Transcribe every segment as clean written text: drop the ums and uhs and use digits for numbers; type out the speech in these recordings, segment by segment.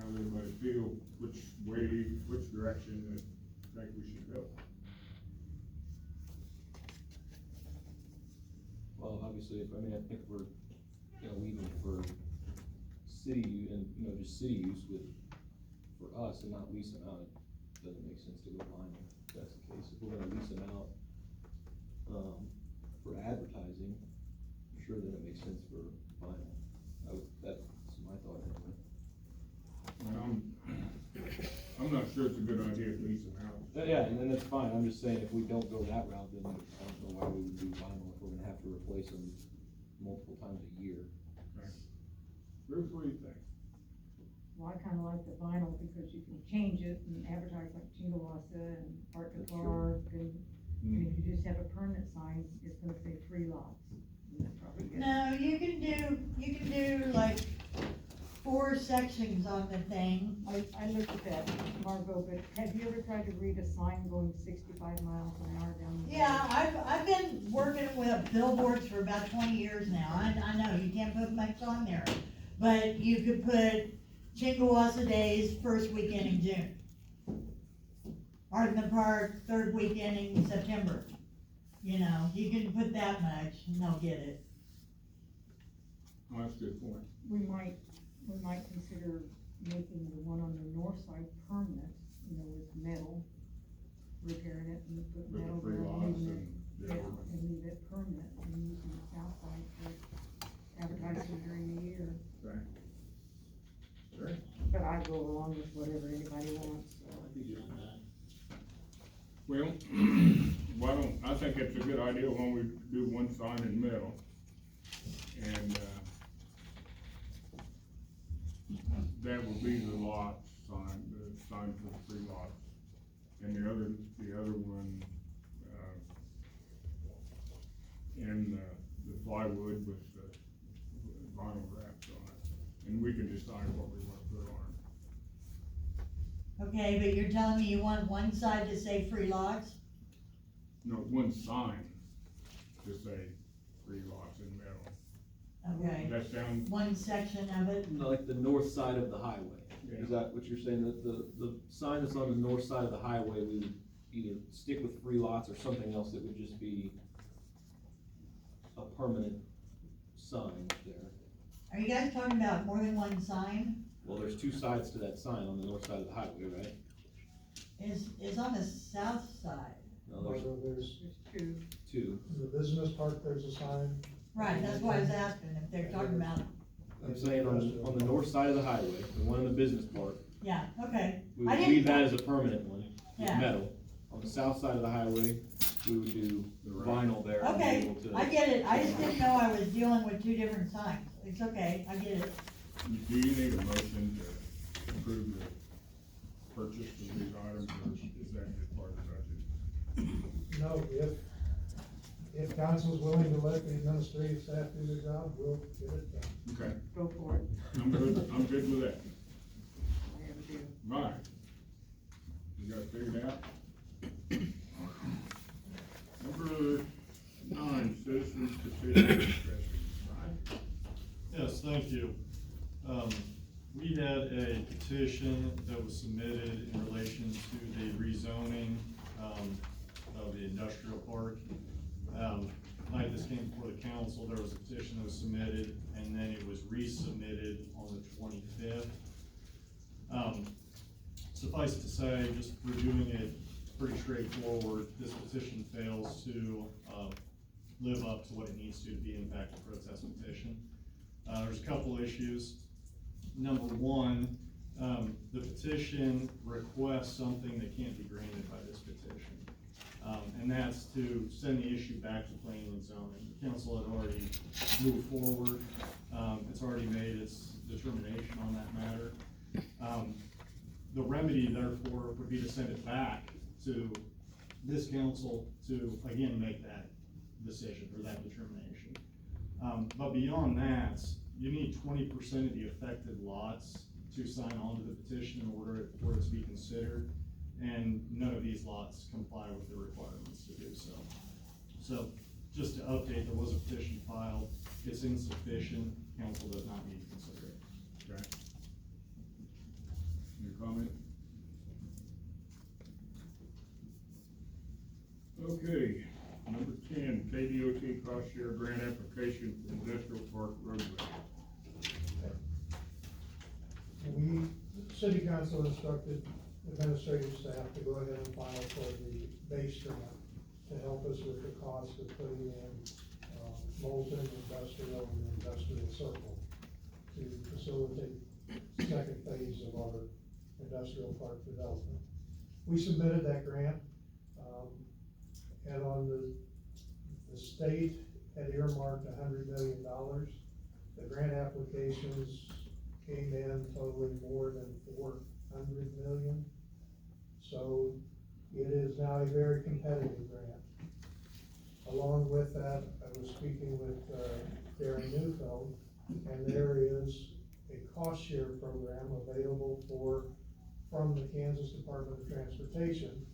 does everybody feel, which direction that think we should go? Well, obviously, I think we're, leaving for city and, just city use for us and not lease them out, it doesn't make sense to go vinyl, if that's the case. If we're gonna lease them out, for advertising, sure, then it makes sense for vinyl. That's my thought anyway. I'm not sure it's a good idea to lease them out. Yeah, and then that's fine, I'm just saying, if we don't go that route, then I don't know why we would do vinyl if we're gonna have to replace them multiple times a year. Okay. Bruce, what do you think? Well, I kinda like the vinyl because you can change it and advertise like Chingawassa and Art to That's true. Clark, and if you just have a permanent sign, it's gonna say 3 lots. And that's probably good. No, you can do like 4 sections on the thing. I looked at that, Margot, but have you ever tried to read a sign going 65 miles an hour down the road? Yeah, I've been working with billboards for about 20 years now. I know, you can't put much on there. But you could put Chingawassa Days, first weekend in June. Art in the Park, third weekend in September. You can put that much and they'll get it. Oh, that's a good point. We might consider making the one on the north side permanent, with metal, repairing it and put With metal the 3 there, lots leaving and it, the yeah, other one. and leave it permanent and using the south side for advertising during the year. Okay. Sure. But I go along with whatever anybody wants, so. Well, I think it's a good idea when we do one sign in the middle. And, that will be the lot sign, the sign for the 3 lots. And the other one, in the plywood with the vinyl wraps on it. And we can decide what we wanna put on. Okay, but you're telling me you want one side to say free lots? No, one sign to say 3 lots in metal. Okay, That sound, one section of it? Like the north side of the highway, Yeah. is that what you're saying, that the sign that's on the north side of the highway, we would either stick with free lots or something else that would just be a permanent sign there? Are you guys talking about more than one sign? Well, there's 2 sides to that sign on the north side of the highway, right? It's on the south side. No, there's There's, There's 2. 2. in the business park, there's a sign. Right, that's why I was asking if they're talking about, I'm saying on the north side of the highway, the one in the business park, yeah, okay. we I would didn't- leave that as a permanent one, with Yeah. metal. On the south side of the highway, we would do vinyl there. and be Okay, able to- I get it, I just didn't know I was dealing with 2 different signs. It's okay, I get it. do you need a motion to approve the purchase of these items, or is that just part of the budget? No, if council's willing to let the administrative staff do their job, we'll get it done. Okay, Go for it. I'm good with that. I have to do. Right. You got it figured out? Number 9, citizens petition discussion. Right? Yes, thank you. We had a petition that was submitted in relation to the rezoning, of the industrial park. Tonight this came before the council, there was a petition that was submitted, and then it was resubmitted on the 25th. Suffice to say, just reviewing it, pretty straightforward, this petition fails to, live up to what it needs to be in fact a protest petition. There's a couple issues. Number one, the petition requests something that can't be granted by this petition. And that's to send the issue back to planning and zoning. The council had already moved forward. It's already made its determination on that matter. The remedy therefore would be to send it back to this council to, again, make that decision or that determination. But beyond that, you need 20% of the affected lots to sign on to the petition in order for it to be considered, and none of these lots comply with the requirements to do so. So, just to update, there was a petition filed, it's insufficient, council does not need to consider it. Okay. cost share grant application for industrial park roadway. City council instructed administrative staff to go ahead and file for the base grant to help us with the cost of putting in, Moulton Industrial and Industrial Circle to facilitate second phase of our industrial park development. We submitted that grant, and on the state had earmarked $100 million. The grant applications came in totaling more than 400 million. So it is now a very competitive grant. Along with that, I was speaking with Darren Neufeld, and there is a cost share program available from the Kansas Department of Transportation,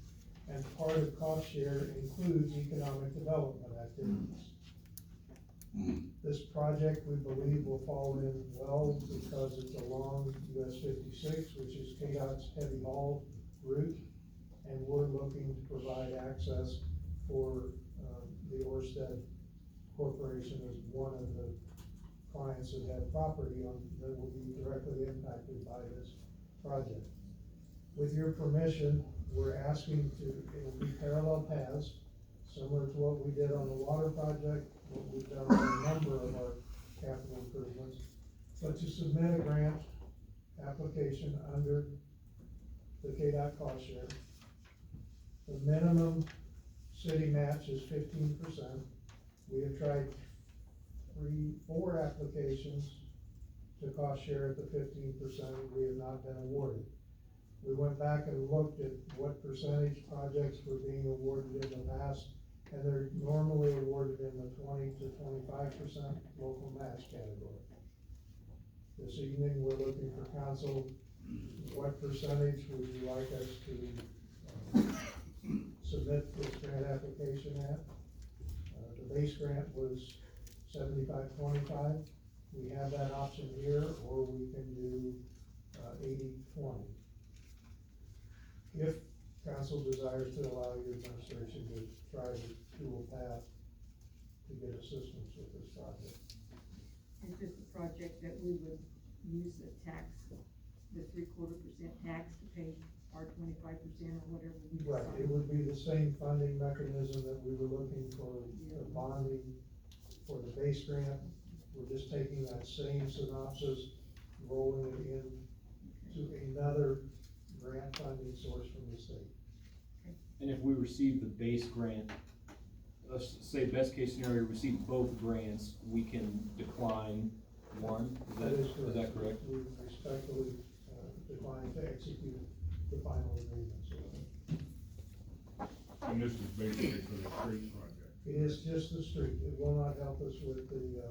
and part of cost share includes economic development activities. This project, we believe, will fall in well because it's along US 56, which is KDOT's heavy haul route, and we're looking to provide access for the Orsted Corporation as one of the clients that have property on, that will be directly impacted by this project. With your permission, we're asking it will be parallel paths, similar to what we did on the water project, what we've done on a number of our capital improvements, but to submit a grant application under the KDOT cost share. The minimum city match is 15%. We have tried 4 applications to cost share at the 15%. We have not been awarded. We went back and looked at what percentage projects were being awarded in the past, and they're normally awarded in the 20 to 25% local match category. This evening, we're looking for council, what percentage would you like us to submit this grant application at? The base grant was 75-25. We have that option here, or we can do 80-20. If council desires to allow your administration to try the dual path to get assistance with this project. Is this a project that we would use the tax, the 3/4% tax to pay our 25% or whatever we decide? Right, it would be the same funding mechanism that we were looking for, the bonding for the base grant. We're just taking that same synopsis, rolling it in to another grant funding source from the state. And if we receive the base grant, let's say best case scenario, receive both grants, we can decline one, is that correct? We respectfully decline to execute the final agreement, so. And this is basically for the street project. It is just the street, it will not help us with the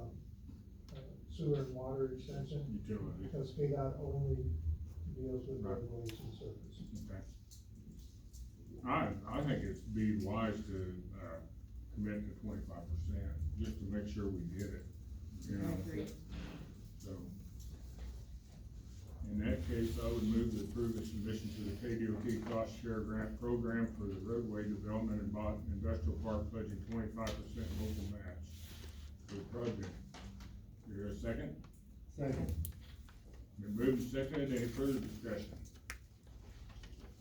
sewer and water extension, Utility. because KDOT only deals with Right. roadways and surface. Okay. I think it'd be wise to, commit to 25%, just to make sure we get it, you know? I agree. So, in that case, I would move to approve the submission to the KDOT cost share grant program for the roadway development and industrial park pledging 25% local match for the project. Is there a second? Second. Been moved and seconded, any further discussion?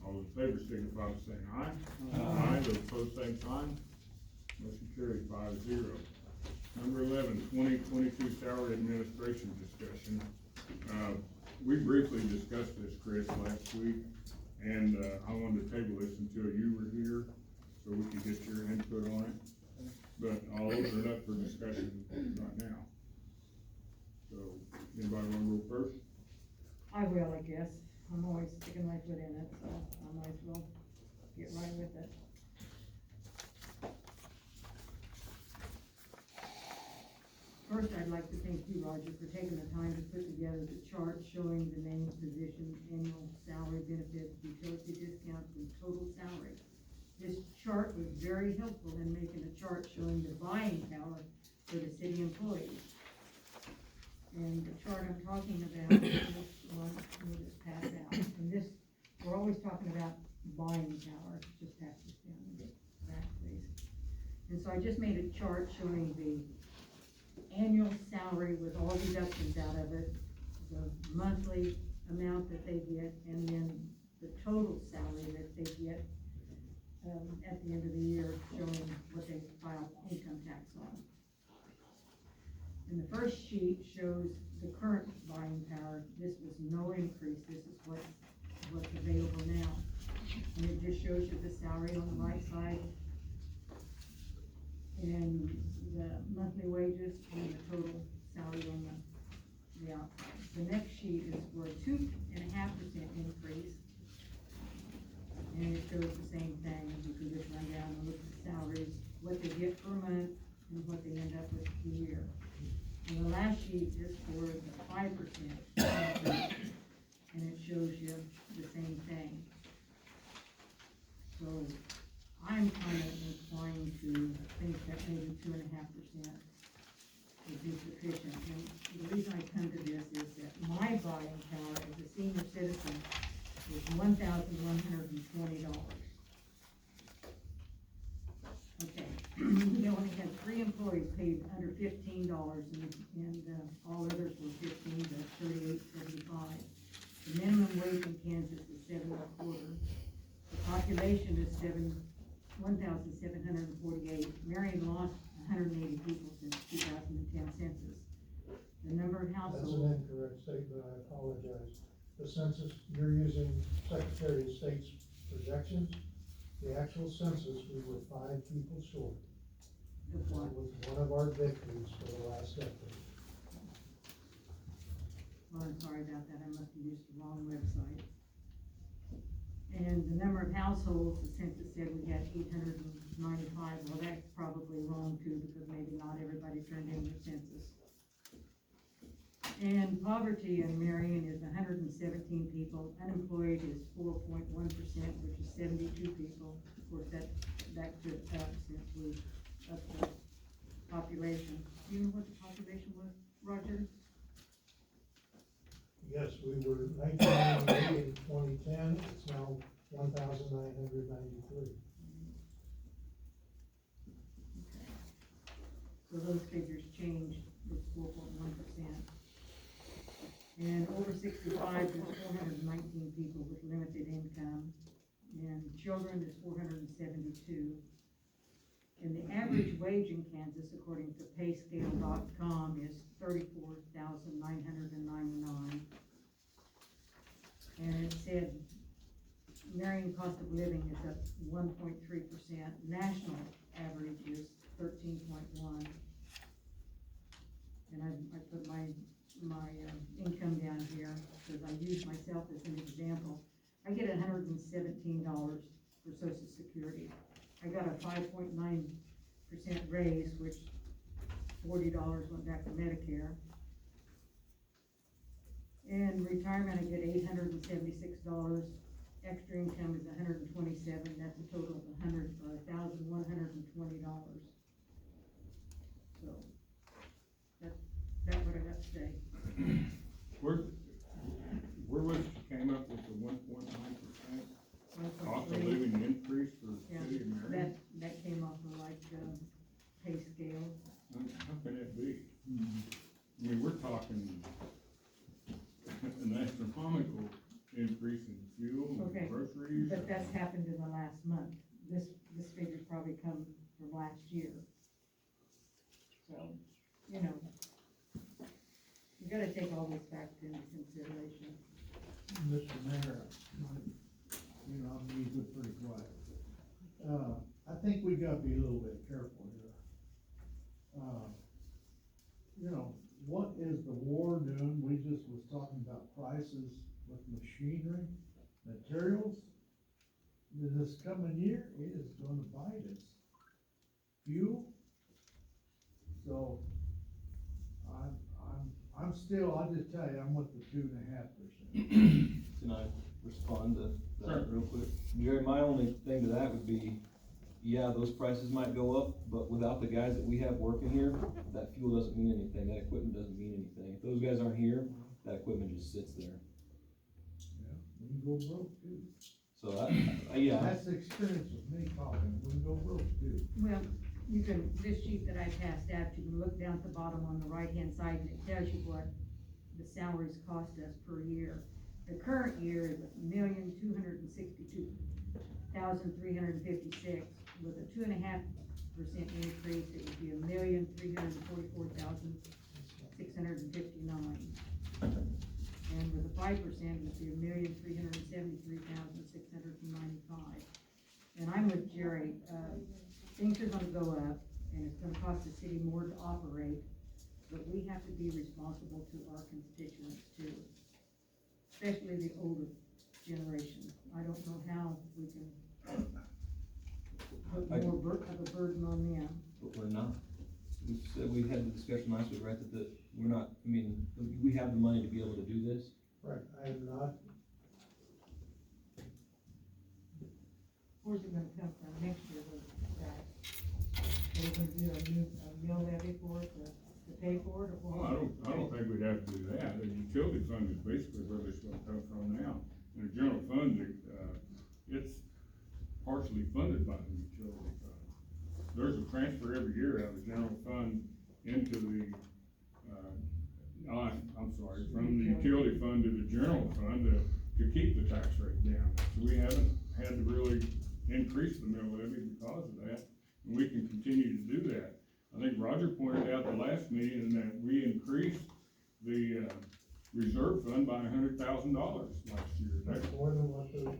All in favor signify by saying aye. Aye. Those opposed, same sign. Motion carried 5-0. Number 11, 2022 salary administration discussion. We briefly discussed this, Chris, last week, and, I wanted to table this until you were here, so we could get your input on it. But I'll open it up for discussion right now. So, anybody wanna go first? I will, I guess. I'm always sticking my foot in it, so I might as well get right with it. First, I'd like to thank you, Roger, for taking the time to put together the chart showing the named positions, annual salary, benefits, utility discounts, and total salary. This chart was very helpful in making a chart showing the buying power for the city employees. And the chart I'm talking about is this one, we'll just pass out. And this, we're always talking about buying power, just pass this down, back please. And so I just made a chart showing the annual salary with all deductions out of it, the monthly amount that they get, and then the total salary that they get, at the end of the year, showing what they file income tax on. And the first sheet shows the current buying power. This was no increase, this is what's available now. And it just shows you the salary on the right side, and the monthly wages, and the total salary on the outside. The next sheet is for a 2.5% increase, and it shows the same thing. You can just run down and look at the salaries, what they get per month, and what they end up with per year. And the last sheet is for the 5% increase, and it shows you the same thing. So I'm kind of inclined to think that maybe 2.5% would be sufficient. And the reason I come to this is that my buying power as a senior citizen is $1,120. Okay, we only had 3 employees paid under $15, and all others were 15 to 38.75. The minimum wage in Kansas is 7.25. The population is 1,748. Marion lost 180 people since 2010 census. The number of That's households. an incorrect statement, I apologize. The census, you're using Secretary of State's projections. The actual census, we were 5 people short. Of That what? was one of our victories for the last decade. Well, I'm sorry about that, I must have used the wrong website. And the number of households, the census said we had 895, well, that's probably wrong too, because maybe not everybody turned in their census. And poverty in Marion is 117 people, unemployed is 4.1%, which is 72 people. Of course, that could up since we upped the population. Do you know what the population was, Roger? Yes, we were 1998 in 2010, it's now 1,993. Okay. So those figures changed, it's 4.1%. And over 65, there's 419 people with limited income, and children is 472. And the average wage in Kansas, according to payscale.com, is $34,999. And it said Marion cost of living is up 1.3%. National average is 13.1. And I put my income down here because I use myself as an example. I get $117 for Social Security. I got a 5.9% raise, which $40 went back to Medicare. And retirement, I get $876. Extra income is $127. That's a total of $1,120. So that's what I got to say. Where was, you came up with the 1.9% cost of living increase for the Yeah, city of Marion? that came off of like, pay scale. How can it be? I mean, we're talking an astronomical increase in fuel Okay, and groceries. But that's happened in the last month. This figure's probably come from last year. So, you know, you gotta take all these facts into consideration. Mr. Mayor, I'm usually pretty quiet. I think we gotta be a little bit careful here. What is the war doing? We just was talking about prices with machinery, materials. This coming year, it is gonna bite us. Fuel. So, I'm still, I'll just tell you, I'm with the 2.5%. Can I respond to Sure. that real quick? Jerry, my only thing to that would be, yeah, those prices might go up, but without the guys that we have working here, that fuel doesn't mean anything, that equipment doesn't mean anything. If those guys aren't here, that equipment just sits there. Yeah, we can go broke too. So yeah, That's the experience with me talking, we can go broke too. Well, you can, this sheet that I passed out, you can look down at the bottom on the right-hand side, and it tells you what the salaries cost us per year. The current year is $1,262,356, with a 2.5% increase, it would be $1,344,659. And with a 5%, it would be $1,373,695. And I'm with Jerry, things are gonna go up, and it's gonna cost the city more to operate, but we have to be responsible to our constituents too, especially the older generation. I don't know how we can put more of a burden on them. But we're not. We said, we had the discussion last week, right, that we're not, I mean, we have the money to be able to do this. Right, I am not, Where's it gonna come from next year, with that? Are we gonna do a mill levy for it, to pay for it, or what? Well, I don't think we'd have to do that. The utility fund is basically where it's gonna come from now. And the general fund, it's partially funded by the utility fund. There's a transfer every year out of the general fund into the, I'm sorry, from the utility fund to the general fund to keep the tax rate down. So we haven't had to really increase the mill levy because of that, and we can continue to do that. I think Roger pointed out the last meeting that we increased the, reserve fund by $100,000 last year. that's more than what the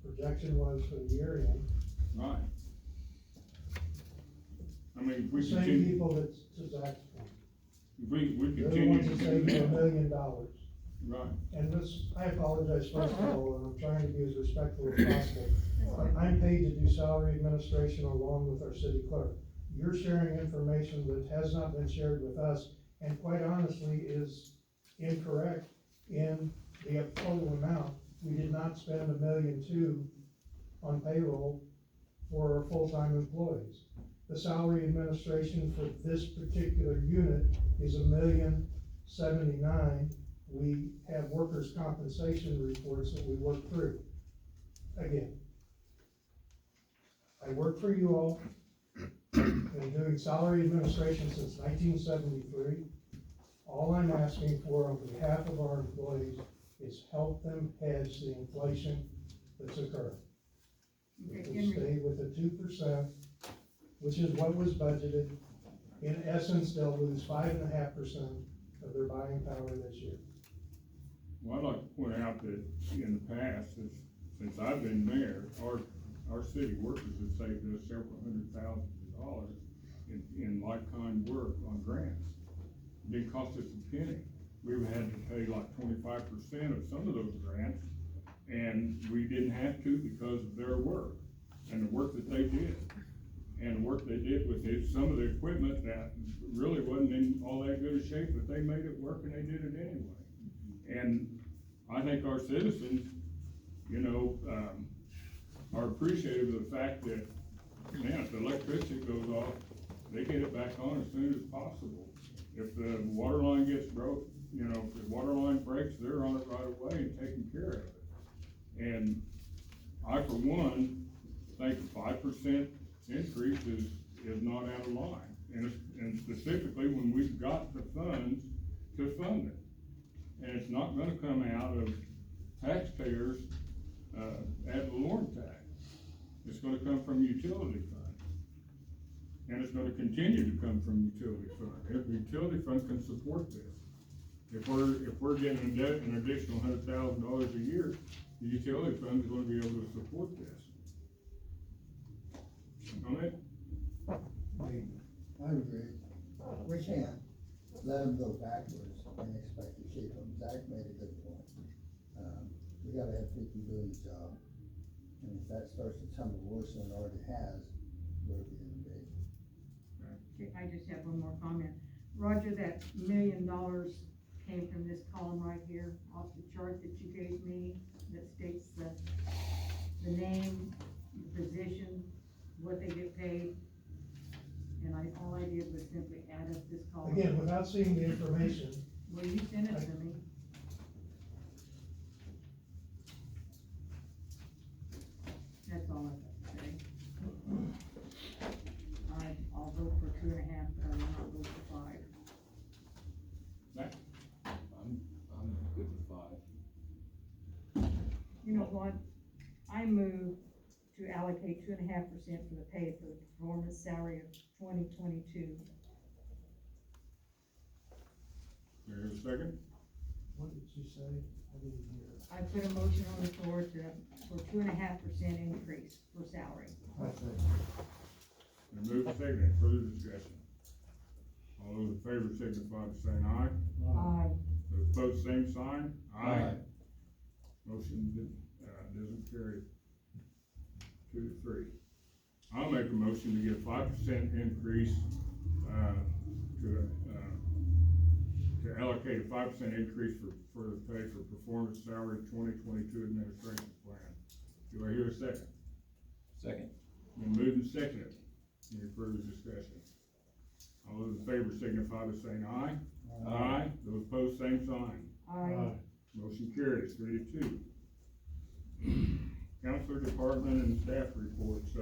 projection was for the year end. Right. I mean, if we The same continue, people that's, to Zach's point, if we they're the continue ones to that do saved $1 that, million. right, And this, I apologize first of all, and I'm trying to be as respectful as possible. I'm paid to do salary administration along with our city clerk. You're sharing information that has not been shared with us, and quite honestly is incorrect in the total amount. We did not spend $1.2 million on payroll for our full-time employees. The salary administration for this particular unit is $1,079,000. We have workers' compensation reports that we work through. Again, I work for you all, been doing salary administration since 1973. All I'm asking for on behalf of our employees is help them hedge the inflation that's occurring. If we stay with the 2%, which is what was budgeted, in essence, they'll lose 5.5% of their buying power this year. well, I'd like to point out that in the past, since I've been mayor, our city workers have saved us several $100,000 in like-kind work on grants. It didn't cost us a penny. We've had to pay like 25% of some of those grants, and we didn't have to because of their work and the work that they did. And the work they did with some of the equipment that really wasn't in all that good a shape, but they made it work and they did it anyway. And I think our citizens, are appreciative of the fact that, man, if the electricity goes off, they get it back on as soon as possible. If the water line gets broke, if the water line breaks, they're on it right away and taking care of it. And I, for one, think a 5% increase is not out of line. And specifically when we've got the funds to fund it. And it's not gonna come out of taxpayers, ad valorem tax. It's gonna come from utility fund. And it's gonna continue to come from utility fund. If the utility fund can support this. If we're getting an additional $100,000 a year, the utility fund is gonna be able to support this. Comment? I agree. We can't let them go backwards and expect to keep them. Zach made a good point. We gotta have people doing the job. And if that starts to tumble worse than it already has, where are we gonna be? Okay, I just have one more comment. Roger, that $1 million came from this column right here, off the chart that you gave me, that states the name, the position, what they get paid. And all I did was simply add up this column. Again, without seeing the information, Well, you sent it to me. That's all I got to say. council, I move to allocate 2.5% for the pay for the performance salary of 2022. Do I hear a second? What did you say? I didn't hear. I put a motion on the floor for 2.5% increase for salary. I think. Been moved and seconded, any further discussion? All those in favor signify by saying aye. Aye. Those opposed, same sign. Motion doesn't carry. 2-3. I'll make a motion to get a 5% increase, to allocate a 5% increase for the pay for performance salary 2022 administration plan. Do I hear a second? Second. Been moved and seconded. Any further discussion? All those in favor signify by saying aye. Aye. Those opposed, same sign. Aye. Motion carries 3-2. Counselor, department, and staff reports,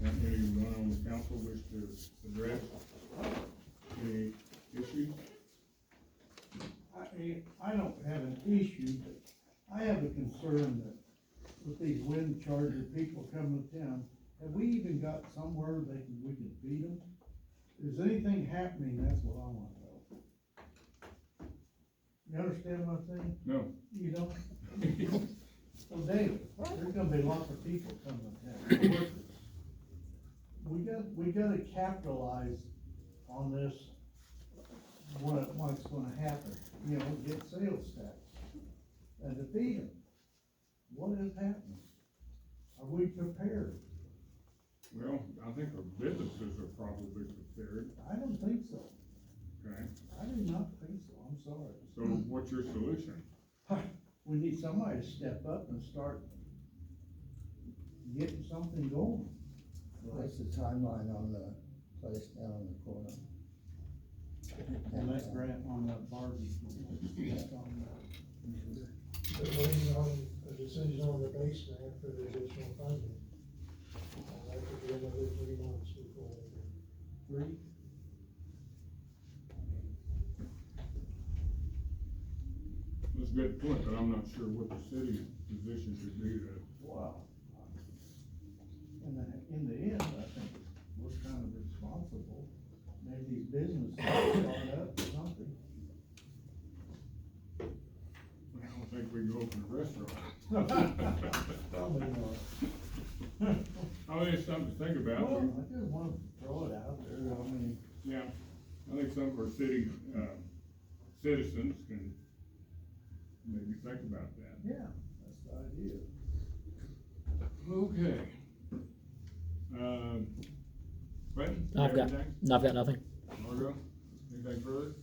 anyone on the council wish to address any issues? I don't have an issue, but I have a concern that with these wind charger people coming to town, have we even got somewhere we can beat them? Is anything happening? That's what I wanna know. You understand what I'm saying? No. You don't? Well, David, there's gonna be lots of people coming to town, workers. We gotta capitalize on this, what's gonna happen, get sales tax and defeat them. What is happening? Are we prepared? Well, I think our businesses are probably prepared, I don't think so. okay? I do not think so, I'm sorry. So what's your solution? We need somebody to step up and start getting something going. What's the timeline on the place down on the corner? And that grant on that Barbie. They're waiting on a decision on the base grant for the additional funding. That could be another 3 months before they do. Three? That's a good point, but I'm not sure what the city's position should be to. Wow. In the end, I think we're kind of responsible. Maybe business start up or something. I don't think we can open a restaurant. Probably not. I mean, it's something to think about. Well, I just want to throw it out there, I mean. Yeah, I think some of our city, citizens can maybe think about that. Yeah, that's the idea. Okay. Quentin? I've got, anything? no, I've got nothing. Margo, anything further?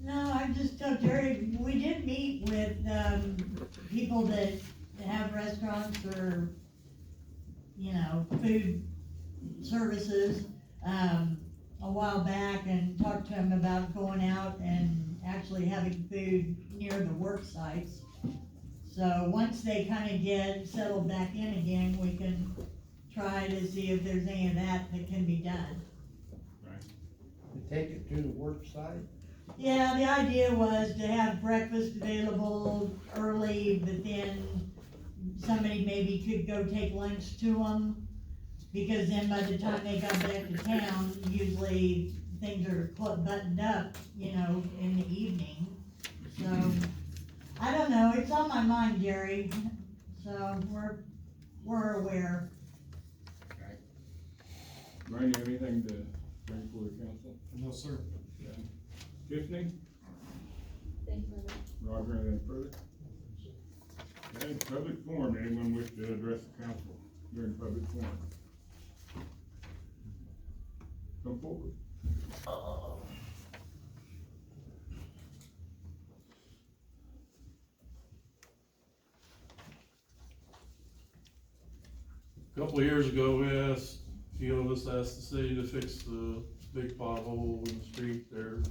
No, I just told Jerry, we did meet with, people that have restaurants or, food services, a while back and talked to them about going out and actually having food near the work sites. So once they kinda get settled back in again, we can try to see if there's any of that can be done. To take it to the work site? Yeah, the idea was to have breakfast available early, but then somebody maybe could go take lunch to them. Because then by the time they got back to town, usually things are buttoned up, in the evening. So, I don't know, it's on my mind, Jerry, so we're aware. Okay. Brian, you have anything to bring for the council? No, sir. Okay. Tiffany? Thank you, Roger, anything further? Okay, public forum, anyone wish to address the council during public forum? Come forward. A couple of years ago, we asked, a few of us asked the city to fix the big pothole in the street there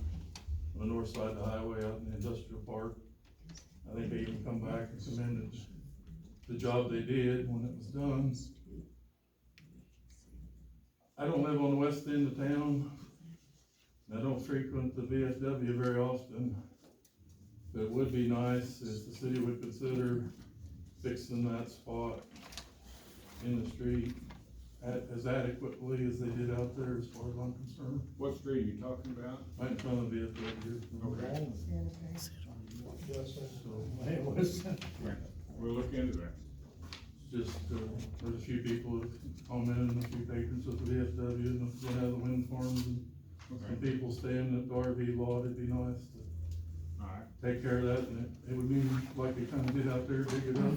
on the north side of the highway out in the industrial park. I think they even come back and commended the job they did when it was done. I don't live on the west end of town, and I don't frequent the VFW very often. But it would be nice if the city would consider fixing that spot in the street as adequately as they did out there, as far as I'm concerned. What street are you talking about? Right in front of it right here. Okay, Westland. So, It was, we'll look into that. just, there's a few people who commented, and a few patrons of the VFW, and if they have the wind farms and some Okay, people staying at the RV lot, it'd be nice to alright, take care of that, and it would mean like they kinda did out there, dig it up.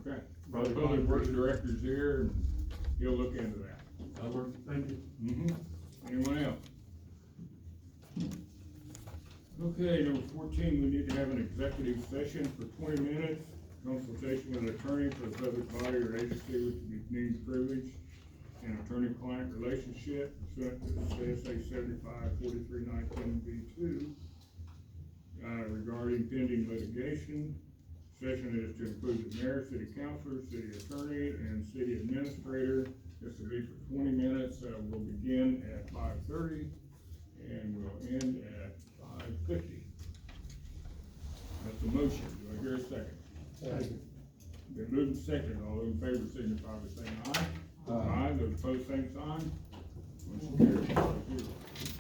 okay. Probably Public Works concrete. Director's here, and he'll look into that. That work, thank you. Anyone else? Okay, number 14, we need to have an executive session for 20 minutes, consultation with an attorney for the public body or agency which would be deemed privileged, and attorney-client relationship pursuant to CSA 75-4319 B2, regarding pending litigation. Session is to include the mayor, city councilor, city attorney, and city administrator. This will be for 20 minutes. We'll begin at 5:30 and we'll end at 5:50. That's the motion. Do I hear a second? Second. Been moved and seconded. All those in favor signify by saying aye. Aye. Those opposed, same sign. Motion carries 5-0.